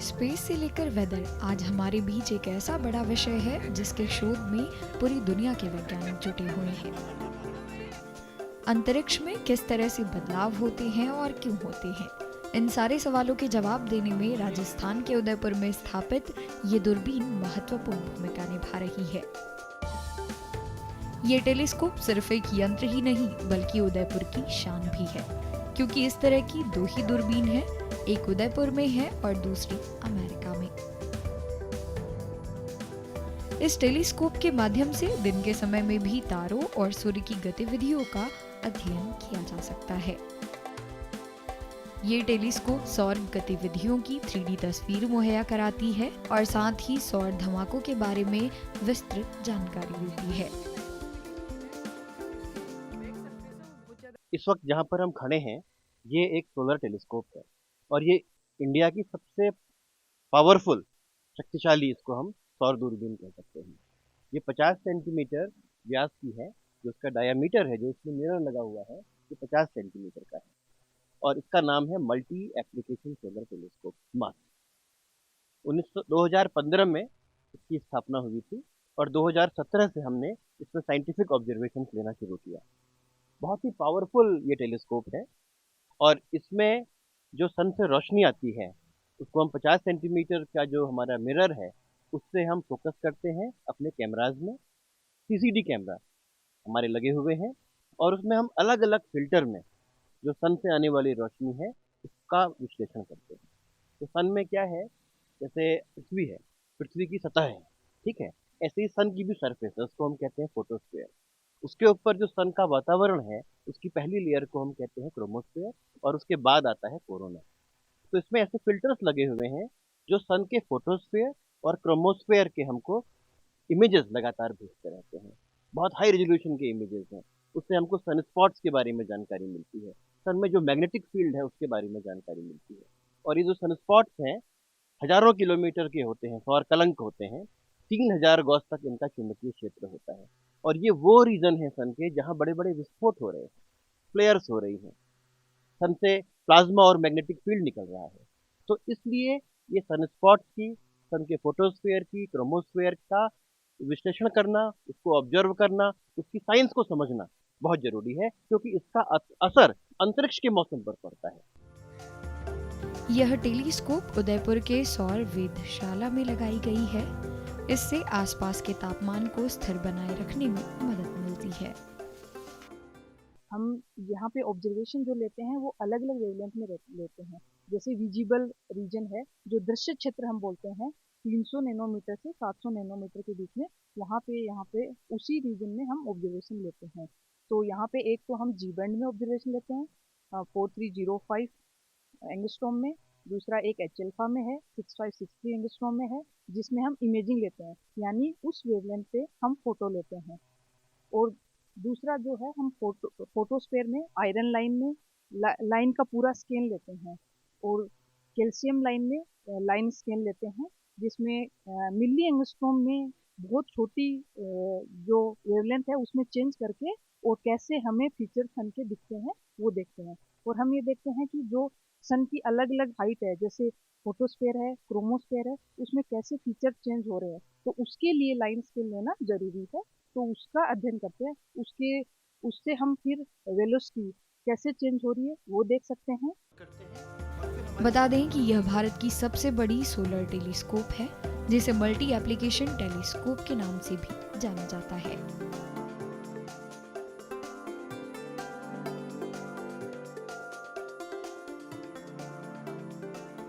Space से लेकर weather, आज हमारे बीच एक ऐसा बड़ा विषय है जिसके शोध में पूरी दुनिया के वैज्ञानिक जुटे हुए हैं। अंतरिक्ष में किस तरह से बदलाव होते हैं और क्यों होते हैं, इन सारे सवालों के जवाब देने में राजस्थान के उदयपुर में स्थापित ये दूरबीन महत्वपूर्ण भूमिका निभा रही है। ये टेलीस्कोप सिर्फ एक यंत्र ही नहीं बल्कि उदयपुर की शान भी है, क्योंकि इस तरह की दो ही दूरबीन है, एक उदयपुर में है और दूसरी अमेरिका में। इस टेलीस्कोप के माध्यम से दिन के समय में भी तारों और सूर्य की गतिविधियों का अध्ययन किया जा सकता है। ये टेलीस्कोप सौर गतिविधियों की 3D तस्वीर मुहैया कराती है और साथ ही सौर धमाकों के बारे में विस्तृत जानकारी देती है। इस वक्त जहाँ पर हम खड़े हैं ये एक सोलर टेलीस्कोप है और ये इंडिया की सबसे पावरफुल, शक्तिशाली, इसको हम सौर दूरबीन कह सकते हैं। ये 50 सेंटीमीटर व्यास की है, जो इसका डायामीटर है, जो इसमें मिरर लगा हुआ है, ये 50 सेंटीमीटर का है और इसका नाम है मल्टी एप्लीकेशन सोलर टेलीस्कोप मास। 2015 में इसकी स्थापना हुई थी और 2017 से हमने इसमें साइंटिफिक ऑब्जर्वेशन लेना शुरू किया। बहुत ही पावरफुल ये टेलीस्कोप है और इसमें जो सन से रोशनी आती है उसको हम 50 सेंटीमीटर का जो हमारा मिरर है उससे हम फोकस करते हैं अपने कैमराज में। सीसीडी कैमरा हमारे लगे हुए हैं और उसमें हम अलग अलग फिल्टर में जो सन से आने वाली रोशनी है उसका विश्लेषण करते हैं। तो सन में क्या है, जैसे पृथ्वी है, पृथ्वी की सतह है, ठीक है, ऐसे ही सन की भी सरफेस है, उसको हम कहते हैं फोटोस्फीयर। उसके ऊपर जो सन का वातावरण है उसकी पहली लेयर को हम कहते हैं क्रोमोस्फीयर और उसके बाद आता है कोरोना। तो इसमें ऐसे फिल्टर्स लगे हुए हैं जो सन के फोटोस्फीयर और क्रोमोस्फीयर के हमको इमेजेस लगातार भेजते रहते हैं। बहुत हाई रेजोल्यूशन के इमेजेस हैं, उससे हमको सन स्पॉट्स के बारे में जानकारी मिलती है, सन में जो मैग्नेटिक फील्ड है उसके बारे में जानकारी मिलती है। और ये जो सन स्पॉट्स हैं हजारों किलोमीटर के होते हैं, सौर कलंक होते हैं, 3000 गॉस तक इनका चुंबकीय क्षेत्र होता है और ये वो रीजन है सन के जहाँ बड़े बड़े विस्फोट हो रहे हैं, फ्लेयर्स हो रही हैं, सन से प्लाज्मा और मैग्नेटिक फील्ड निकल रहा है। तो इसलिए ये सन स्पॉट्स की, सन के फोटोस्फीयर की, क्रोमोस्फीयर का विश्लेषण करना, उसको ऑब्जर्व करना, उसकी साइंस को समझना बहुत जरूरी है, क्योंकि इसका असर अंतरिक्ष के मौसम पर पड़ता है। यह टेलीस्कोप उदयपुर के सौर वेधशाला में लगाई गई है। इससे आसपास के तापमान को स्थिर बनाए रखने में मदद मिलती है। हम यहाँ पे ऑब्जर्वेशन जो लेते हैं वो अलग अलग वेवलेंथ में लेते हैं। जैसे विजिबल रीजन है, जो दृश्य क्षेत्र हम बोलते हैं, 300 नैनोमीटर से 700 नैनोमीटर के बीच में, यहाँ पे उसी रीजन में हम ऑब्जर्वेशन लेते हैं। तो यहाँ पे एक तो हम जी बैंड में ऑब्जर्वेशन लेते हैं 4305 एंगस्ट्रॉम में, दूसरा एक एच एल्फा में है 6563 एंगस्ट्रॉम में है, जिसमें हम इमेजिंग लेते हैं, यानी उस वेवलेंथ पे हम फोटो लेते हैं। और दूसरा जो है हम फोटोस्फेयर में आयरन लाइन में लाइन का पूरा स्केल लेते हैं और कैल्शियम लाइन में लाइन स्केल लेते हैं, जिसमें मिली एंगस्ट्रॉम में बहुत छोटी जो वेवलेंथ है उसमें चेंज करके और कैसे हमें फीचर सन के दिखते हैं वो देखते हैं। और हम ये देखते हैं कि जो सन की अलग अलग हाइट है, जैसे फोटोस्फेयर है, क्रोमोस्फेयर है, उसमें कैसे फीचर चेंज हो रहे हैं, तो उसके लिए लाइन स्केल लेना जरूरी है। तो उसका अध्ययन करते हैं, उससे हम फिर वेलोसिटी कैसे चेंज हो रही है वो देख सकते हैं। बता दें कि यह भारत की सबसे बड़ी सोलर टेलीस्कोप है, जिसे मल्टी एप्लीकेशन टेलीस्कोप के नाम से भी जाना जाता है।